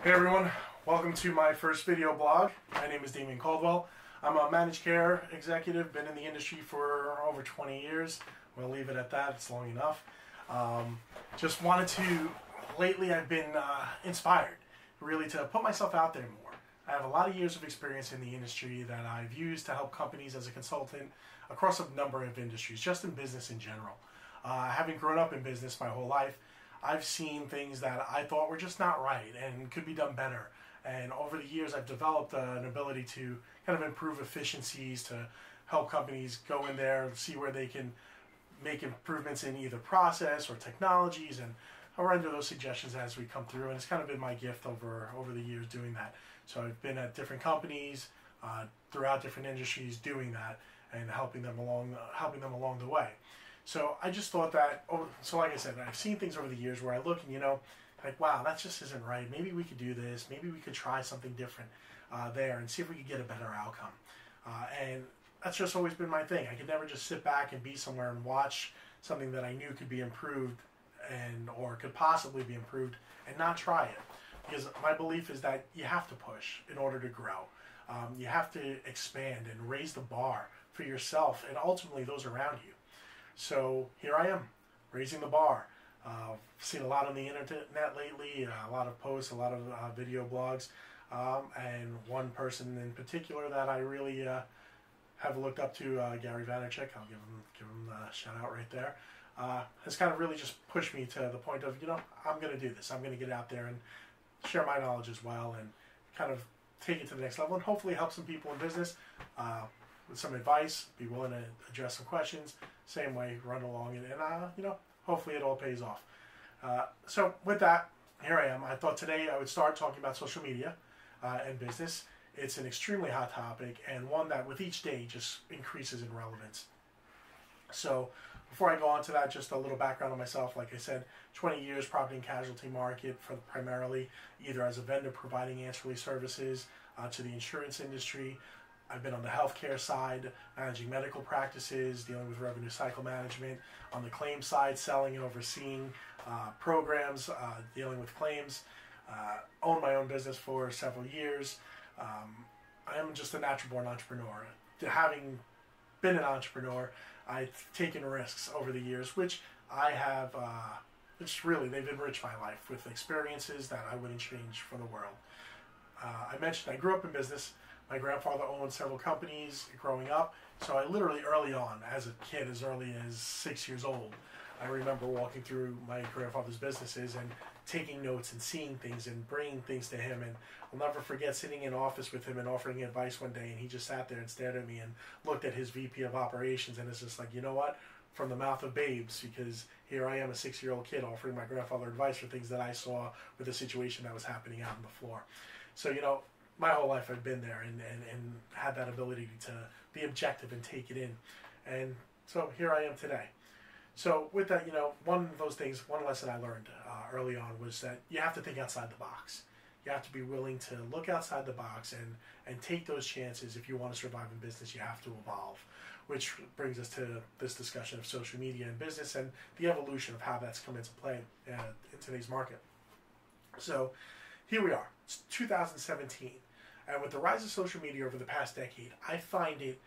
Hey everyone, welcome to my first video blog. My name is Damien Caldwell. I'm a managed care executive, been in the industry for over 20 years. We'll leave it at that, it's long enough. Just wanted to, lately I've been inspired really to put myself out there more. I have a lot of years of experience in the industry that I've used to help companies as a consultant across a number of industries, just in business in general. Having grown up in business my whole life, I've seen things that I thought were just not right and could be done better. And over the years, I've developed an ability to kind of improve efficiencies, to help companies go in there, see where they can make improvements in either process or technologies, and I'll render those suggestions as we come through. And it's kind of been my gift over the years doing that. So I've been at different companies throughout different industries doing that and helping them along the way. So I just thought that, so like I said, I've seen things over the years where I look and, like, wow, that just isn't right. Maybe we could do this. Maybe we could try something different there and see if we could get a better outcome. And that's just always been my thing. I could never just sit back and be somewhere and watch something that I knew could be improved or could possibly be improved and not try it. Because my belief is that you have to push in order to grow. You have to expand and raise the bar for yourself and ultimately those around you. So here I am, raising the bar. Seen a lot on the internet lately, a lot of posts, a lot of video blogs, and one person in particular that I really have looked up to, Gary Vaynerchuk. I'll give him a shout out right there. Has kind of really just pushed me to the point of, I'm going to do this. I'm going to get out there and share my knowledge as well and kind of take it to the next level and hopefully help some people in business with some advice, be willing to address some questions, same way, run along, and hopefully it all pays off. So with that, here I am. I thought today I would start talking about social media and business. It's an extremely hot topic and one that with each day just increases in relevance. So before I go on to that, just a little background on myself. Like I said, 20 years property and casualty market for primarily either as a vendor providing ancillary services to the insurance industry. I've been on the healthcare side, managing medical practices, dealing with revenue cycle management. On the claim side, selling and overseeing programs, dealing with claims. Owned my own business for several years. I am just a natural born entrepreneur. Having been an entrepreneur, I've taken risks over the years, which I have, they've enriched my life with experiences that I wouldn't change for the world. I mentioned I grew up in business. My grandfather owned several companies growing up, so I literally early on, as a kid, as early as 6 years old, I remember walking through my grandfather's businesses and taking notes and seeing things and bringing things to him. And I'll never forget sitting in office with him and offering advice one day, and he just sat there and stared at me and looked at his VP of operations, and it's just like, you know what? From the mouth of babes, because here I am, a 6-year-old kid, offering my grandfather advice for things that I saw with the situation that was happening out on the floor. So, my whole life I've been there and had that ability to be objective and take it in. And so here I am today. So with that, one of those things, one lesson I learned early on was that you have to think outside the box. You have to be willing to look outside the box and take those chances. If you want to survive in business, you have to evolve. Which brings us to this discussion of social media and business and the evolution of how that's come into play in today's market. So here we are. It's 2017. And with the rise of social media over the past decade, I find it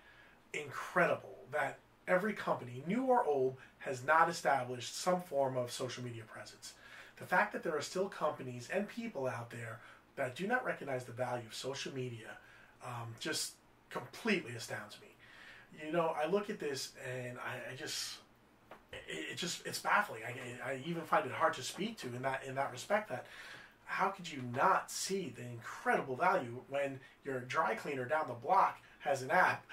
incredible that every company, new or old, has not established some form of social media presence. The fact that there are still companies and people out there that do not recognize the value of social media just completely astounds me. I look at this and it's baffling. I even find it hard to speak to in that respect. That how could you not see the incredible value when your dry cleaner down the block has an app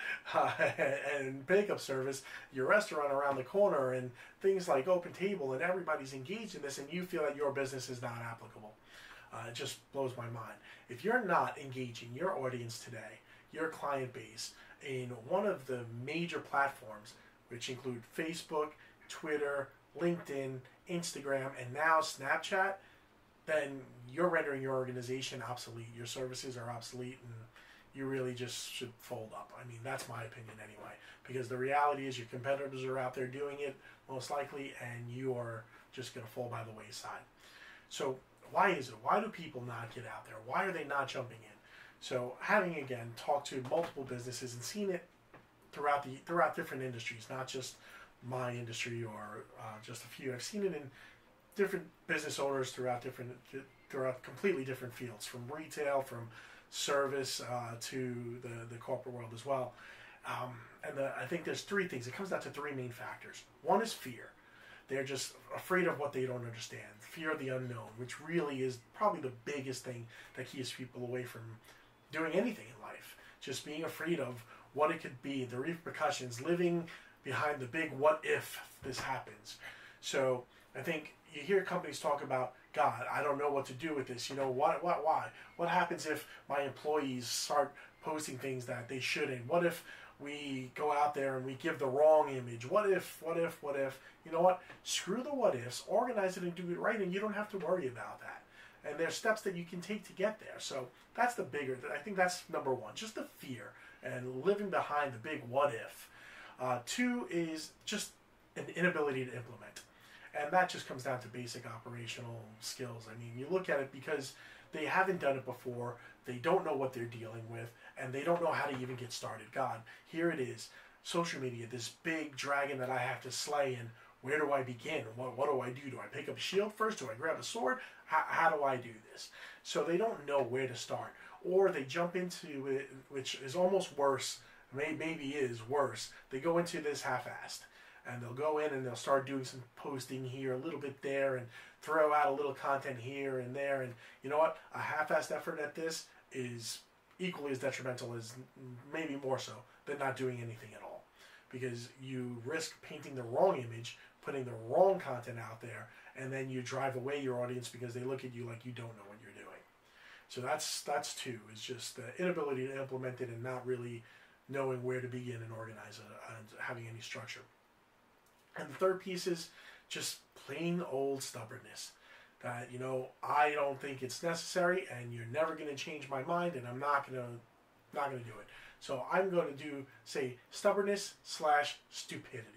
and pickup service, your restaurant around the corner, and things like Open Table, and everybody's engaged in this, and you feel that your business is not applicable? It just blows my mind. If you're not engaging your audience today, your client base, in one of the major platforms, which include Facebook, Twitter, LinkedIn, Instagram, and now Snapchat, then you're rendering your organization obsolete. Your services are obsolete, and you really just should fold up. I mean, that's my opinion anyway, because the reality is your competitors are out there doing it most likely, and you are just going to fall by the wayside. So Why is it? Why do people not get out there? Why are they not jumping in? So having, again, talked to multiple businesses and seen it throughout different industries, not just my industry or just a few. I've seen it in different business owners throughout completely different fields, from retail, from service to the corporate world as well. I think there's three things. It comes down to three main factors. One is fear. They're just afraid of what they don't understand. Fear of the unknown, which really is probably the biggest thing that keeps people away from doing anything in life. Just being afraid of what it could be, the repercussions, living behind the big what if this happens. So I think you hear companies talk about, God, I don't know what to do with this. Why? What happens if my employees start posting things that they shouldn't? What if we go out there and we give the wrong image? What if? You know what? Screw the what ifs, organize it and do it right, and you don't have to worry about that. And there's steps that you can take to get there. So that's I think that's number one, just the fear and living behind the big what if. Two is just an inability to implement. And that just comes down to basic operational skills. I mean, you look at it because they haven't done it before, they don't know what they're dealing with, and they don't know how to even get started. God, here it is, social media, this big dragon that I have to slay, and where do I begin? What do I do? Do I pick up a shield first? Do I grab a sword? How do I do this? So they don't know where to start. Or they jump into it, which is almost worse, maybe is worse. They go into this half-assed. And they'll go in and they'll start doing some posting here, a little bit there, and throw out a little content here and there. And you know what? A half-assed effort at this is equally as detrimental as, maybe more so, than not doing anything at all. Because you risk painting the wrong image, putting the wrong content out there, and then you drive away your audience because they look at you like you don't know what you're doing. So that's two, is just the inability to implement it and not really knowing where to begin and organize it and having any structure. And the third piece is just plain old stubbornness. That, I don't think it's necessary, and you're never going to change my mind, and I'm not going to do it. So I'm going to say stubbornness / stupidity.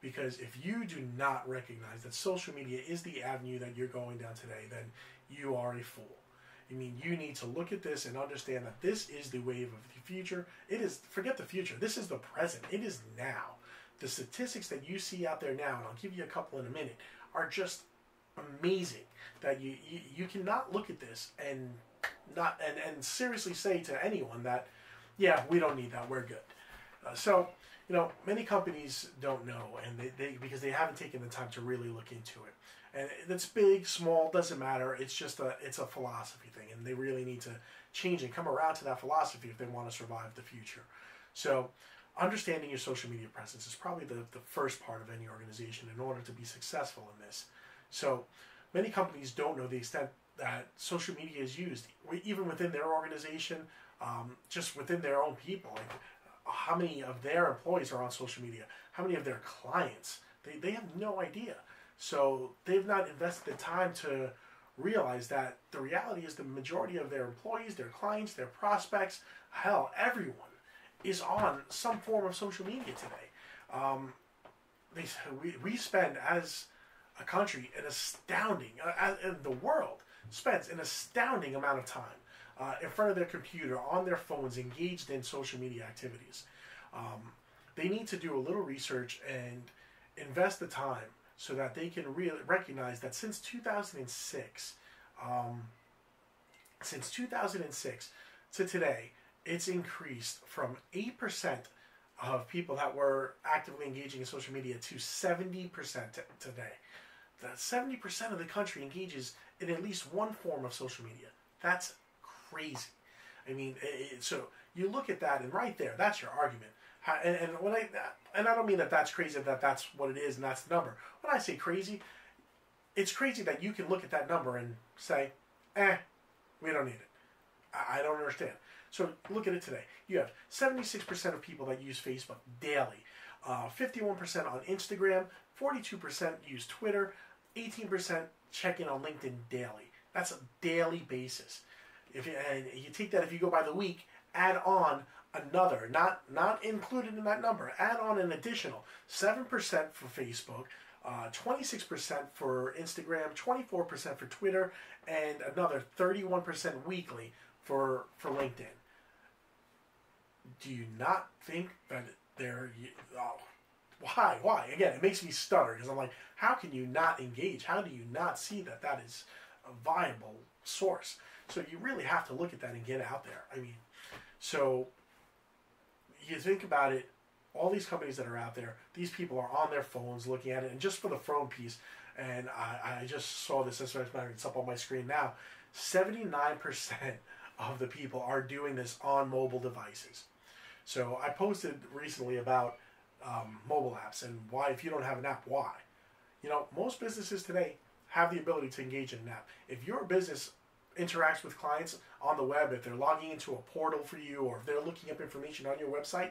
Because if you do not recognize that social media is the avenue that you're going down today, then you are a fool. I mean, you need to look at this and understand that this is the wave of the future. Forget the future. This is the present. It is now. The statistics that you see out there now, and I'll give you a couple in a minute, are just amazing. That you cannot look at this and seriously say to anyone that, yeah, we don't need that, we're good. So many companies don't know, and they because they haven't taken the time to really look into it. And it's big, small, doesn't matter. It's just it's a philosophy thing, and they really need to change and come around to that philosophy if they want to survive the future. So understanding your social media presence is probably the first part of any organization in order to be successful in this. So many companies don't know the extent that social media is used, even within their organization, just within their own people. Like, how many of their employees are on social media? How many of their clients? They have no idea. So they've not invested the time to realize that the reality is the majority of their employees, their clients, their prospects, hell, everyone is on some form of social media today. We spend, as a country, an astounding, and the world spends an astounding amount of time in front of their computer, on their phones, engaged in social media activities. They need to do a little research and invest the time so that they can really recognize that since 2006 to today, it's increased from 8% of people that were actively engaging in social media to 70% today. That 70% of the country engages in at least one form of social media. That's crazy. I mean, so you look at that, and right there, that's your argument. And I don't mean that that's crazy, that that's what it is and that's the number. When I say crazy, it's crazy that you can look at that number and say, we don't need it. I don't understand. So look at it today. You have 76% of people that use Facebook daily, 51% on Instagram, 42% use Twitter, 18% check in on LinkedIn daily. That's a daily basis. And you take that, if you go by the week, add on another, not included in that number, add on an additional 7% for Facebook, 26% for Instagram, 24% for Twitter, and another 31% weekly for LinkedIn. Do you not think that they're... Oh, why? Again, it makes me stutter because I'm like, how can you not engage? How do you not see that that is a viable source? So you really have to look at that and get out there. I mean, so you think about it, all these companies that are out there, these people are on their phones looking at it. And just for the phone piece, and I just saw this, it's up on my screen now, 79% of the people are doing this on mobile devices. So I posted recently about mobile apps and why, if you don't have an app, why? You know, most businesses today have the ability to engage in an app. If your business interacts with clients on the web, if they're logging into a portal for you, or if they're looking up information on your website,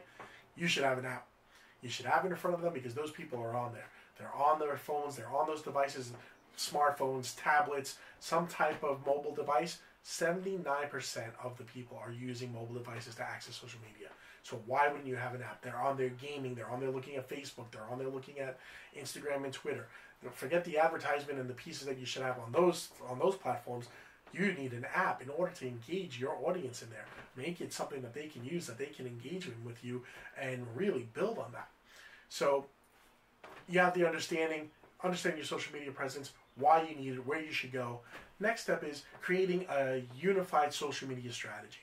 you should have an app. You should have it in front of them because those people are on there. They're on their phones, they're on those devices, smartphones, tablets, some type of mobile device. 79% of the people are using mobile devices to access social media. So why wouldn't you have an app? They're on there gaming, they're on there looking at Facebook, they're on there looking at Instagram and Twitter. Forget the advertisement and the pieces that you should have on those platforms. You need an app in order to engage your audience in there. Make it something that they can use, that they can engage with you, and really build on that. So you have the understand your social media presence, why you need it, where you should go. Next step is creating a unified social media strategy.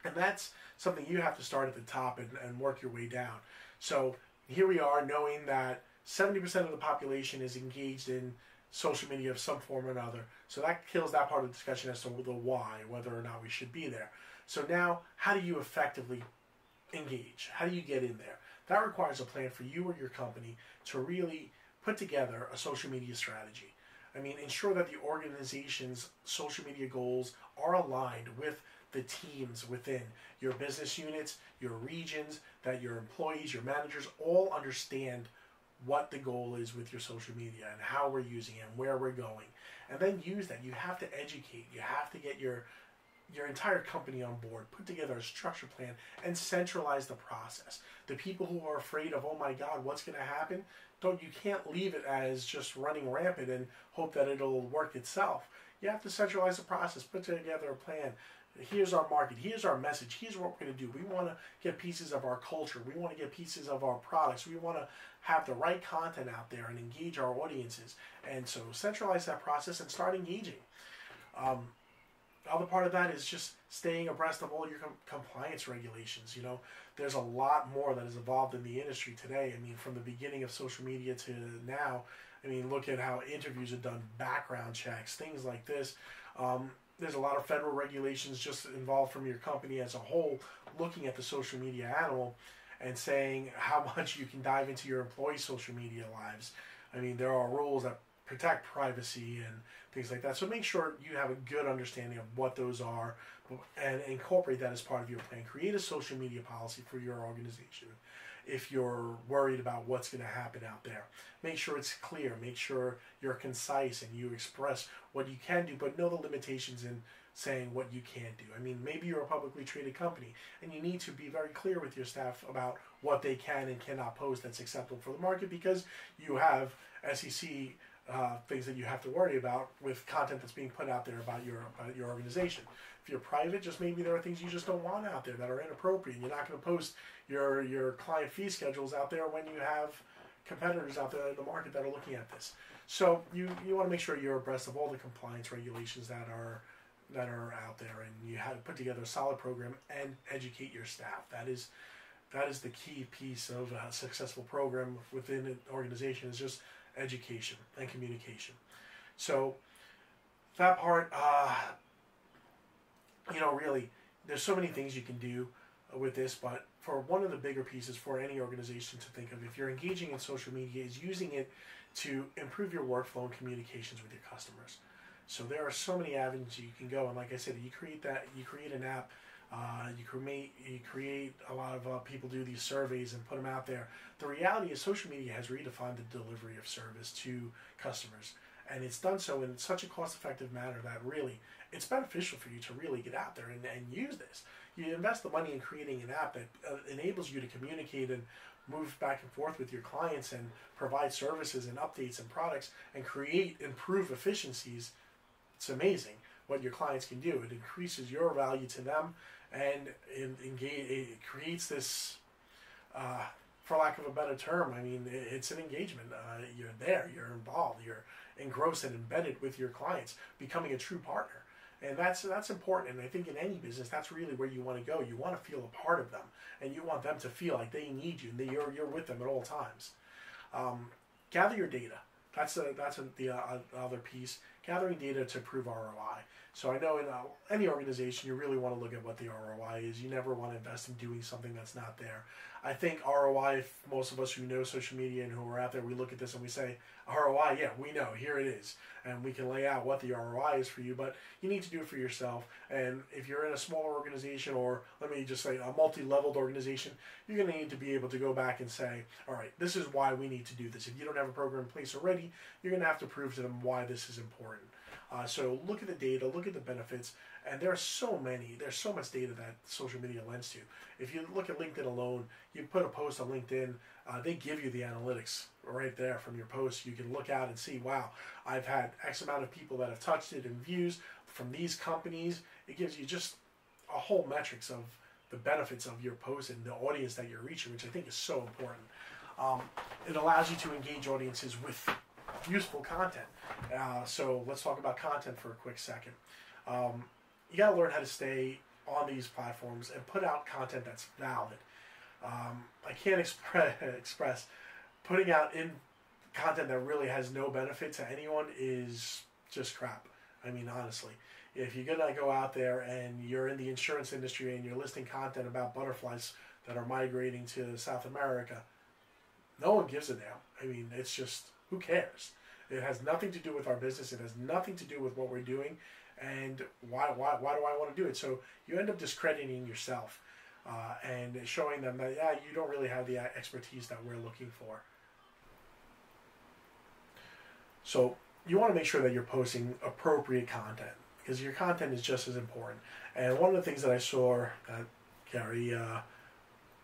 And that's something you have to start at the top and work your way down. So here we are, knowing that 70% of the population is engaged in social media of some form or another. So that kills that part of the discussion as to the why, whether or not we should be there. So now, how do you effectively engage? How do you get in there? That requires a plan for you or your company to really put together a social media strategy. I mean, ensure that the organization's social media goals are aligned with the teams within your business units, your regions, that your employees, your managers all understand what the goal is with your social media and how we're using it and where we're going. And then use that. You have to educate. You have to get your entire company on board, put together a structure plan, and centralize the process. The people who are afraid of, oh my God, what's going to happen? You can't leave it as just running rampant and hope that it'll work itself. You have to centralize the process, put together a plan. Here's our market, here's our message, here's what we're going to do. We want to get pieces of our culture, we want to get pieces of our products, we want to have the right content out there and engage our audiences. And so centralize that process and start engaging. The other part of that is just staying abreast of all your compliance regulations. You know, there's a lot more that has evolved in the industry today. I mean, from the beginning of social media to now, I mean, look at how interviews are done, background checks, things like this. There's a lot of federal regulations just involved from your company as a whole, looking at the social media animal and saying how much you can dive into your employees' social media lives. I mean, there are rules that protect privacy and things like that. So make sure you have a good understanding of what those are and incorporate that as part of your plan. Create a social media policy for your organization. If you're worried about what's going to happen out there, make sure it's clear, make sure you're concise and you express what you can do, but know the limitations in saying what you can't do. I mean, maybe you're a publicly traded company and you need to be very clear with your staff about what they can and cannot post that's acceptable for the market, because you have SEC things that you have to worry about with content that's being put out there about your organization. If you're private, just maybe there are things you just don't want out there that are inappropriate. You're not going to post your client fee schedules out there when you have competitors out there in the market that are looking at this. So you want to make sure you're abreast of all the compliance regulations that are out there, and you have to put together a solid program and educate your staff. That is the key piece of a successful program within an organization, is just education and communication. So that part, really, there's so many things you can do with this, but for one of the bigger pieces for any organization to think of, if you're engaging in social media, is using it to improve your workflow and communications with your customers. So there are so many avenues you can go, and like I said, you create an app, you create a lot of people do these surveys and put them out there. The reality is social media has redefined the delivery of service to customers, and it's done so in such a cost-effective manner that really it's beneficial for you to really get out there and use this. You invest the money in creating an app that enables you to communicate and move back and forth with your clients and provide services and updates and products and improve efficiencies, it's amazing what your clients can do. It increases your value to them, and it creates this, for lack of a better term, I mean, it's an engagement. You're there, you're involved, you're engrossed and embedded with your clients, becoming a true partner. And that's important. And I think in any business, that's really where you want to go. You want to feel a part of them, and you want them to feel like they need you, and that you're with them at all times. Gather your data. That's the other piece. Gathering data to prove ROI. So I know in any organization, you really want to look at what the ROI is. You never want to invest in doing something that's not there. I think ROI, most of us who know social media and who are out there, we look at this and we say, ROI, yeah, we know, here it is. And we can lay out what the ROI is for you, but you need to do it for yourself. And if you're in a smaller organization, or let me just say a multi-leveled organization, you're going to need to be able to go back and say, all right, this is why we need to do this. If you don't have a program in place already, you're going to have to prove to them why this is important. So look at the data, look at the benefits, and there's so much data that social media lends to. If you look at LinkedIn alone, you put a post on LinkedIn, they give you the analytics right there from your post. You can look out and see, wow, I've had X amount of people that have touched it and views from these companies. It gives you just a whole metrics of the benefits of your post and the audience that you're reaching, which I think is so important. It allows you to engage audiences with useful content. So let's talk about content for a quick second. You got to learn how to stay on these platforms and put out content that's valid. I can't express putting out in content that really has no benefit to anyone is just crap. I mean, honestly, if you're gonna go out there and you're in the insurance industry and you're listing content about butterflies that are migrating to South America, no one gives a damn. I mean, it's just, who cares? It has nothing to do with our business. It has nothing to do with what we're doing. And why do I want to do it? So you end up discrediting yourself and showing them that, yeah, you don't really have the expertise that we're looking for. So you want to make sure that you're posting appropriate content, because your content is just as important. And one of the things that I saw that Gary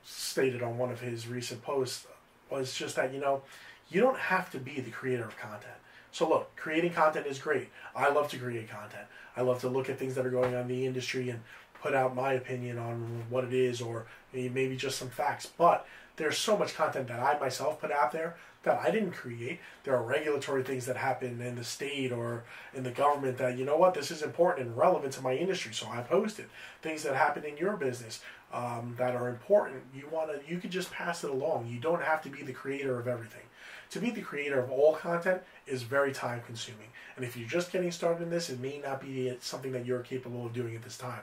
stated on one of his recent posts was just that, you don't have to be the creator of content. So look, creating content is great. I love to create content. I love to look at things that are going on in the industry and put out my opinion on what it is, or maybe just some facts. But there's so much content that I myself put out there that I didn't create. There are regulatory things that happen in the state or in the government that, you know what, this is important and relevant to my industry, so I posted. Things that happen in your business that are important, you could just pass it along. You don't have to be the creator of everything. To be the creator of all content is very time consuming. And if you're just getting started in this, it may not be something that you're capable of doing at this time.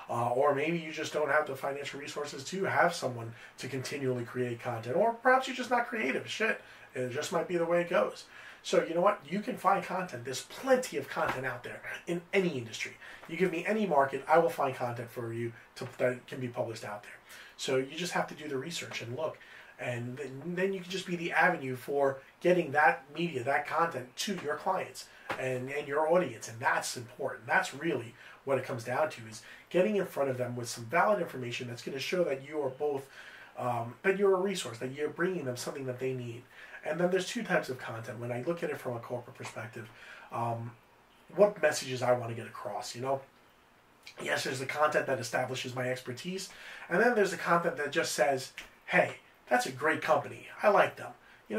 Or maybe you just don't have the financial resources to have someone to continually create content. Or perhaps you're just not creative. Shit, it just might be the way it goes. So you know what? You can find content. There's plenty of content out there in any industry. You give me any market, I will find content for you that can be published out there. So you just have to do the research and look. And then you can just be the avenue for getting that media, that content to your clients and your audience. And that's important. That's really what it comes down to, is getting in front of them with some valid information that's going to show that you are both, that you're a resource, that you're bringing them something that they need. And then there's two types of content. When I look at it from a corporate perspective, what messages I want to get across, Yes, there's the content that establishes my expertise. And then there's the content that just says, hey, that's a great company. I like them.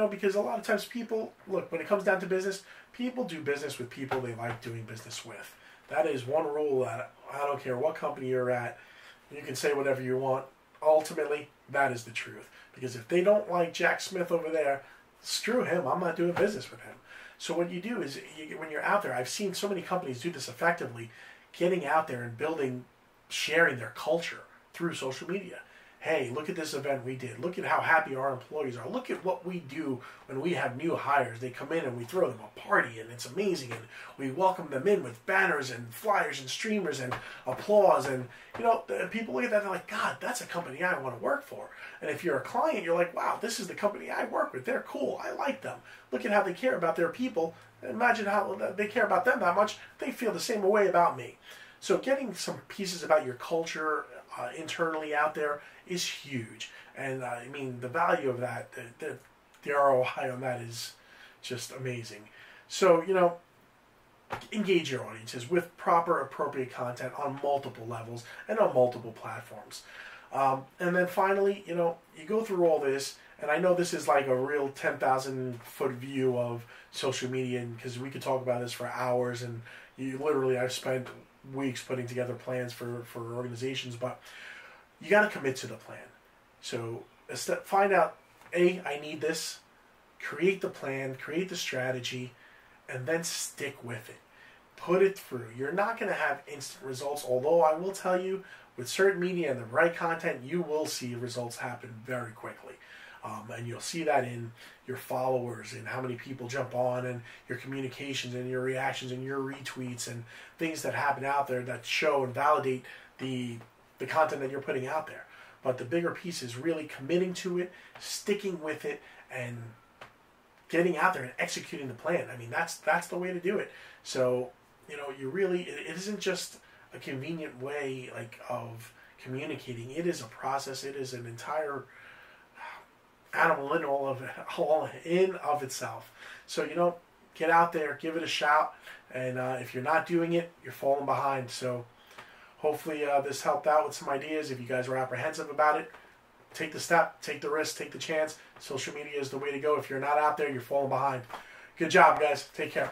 Because a lot of times people, look, when it comes down to business, people do business with people they like doing business with. That is one rule that I don't care what company you're at, you can say whatever you want. Ultimately, that is the truth. Because if they don't like Jack Smith over there, screw him. I'm not doing business with him. So what you do is, when you're out there, I've seen so many companies do this effectively, getting out there and sharing their culture through social media. Hey, look at this event we did. Look at how happy our employees are. Look at what we do when we have new hires. They come in and we throw them a party, and it's amazing. And we welcome them in with banners and flyers and streamers and applause. And, people look at that and they're like, God, that's a company I want to work for. And if you're a client, you're like, wow, this is the company I work with. They're cool. I like them. Look at how they care about their people. Imagine how they care about them that much. They feel the same way about me. So getting some pieces about your culture internally out there is huge. And I mean, the value of that, the ROI on that is just amazing. So, you know, engage your audiences with proper, appropriate content on multiple levels and on multiple platforms. And then finally, you know, you go through all this, and I know this is like a real 10,000 foot view of social media, because we could talk about this for hours, and I've spent weeks putting together plans for organizations, but you got to commit to the plan. So find out, I need this, create the plan, create the strategy, and then stick with it. Put it through. You're not going to have instant results, although I will tell you, with certain media and the right content, you will see results happen very quickly. And you'll see that in your followers and how many people jump on, and your communications and your reactions and your retweets and things that happen out there that show and validate the content that you're putting out there. But the bigger piece is really committing to it, sticking with it, and getting out there and executing the plan. I mean, that's the way to do it. So, you know, it isn't just a convenient way of communicating. It is a process. It is an entire animal in of itself. So, you know, get out there, give it a shout, and if you're not doing it, you're falling behind. So hopefully this helped out with some ideas. If you guys were apprehensive about it, take the step, take the risk, take the chance. Social media is the way to go. If you're not out there, you're falling behind. Good job, guys. Take care.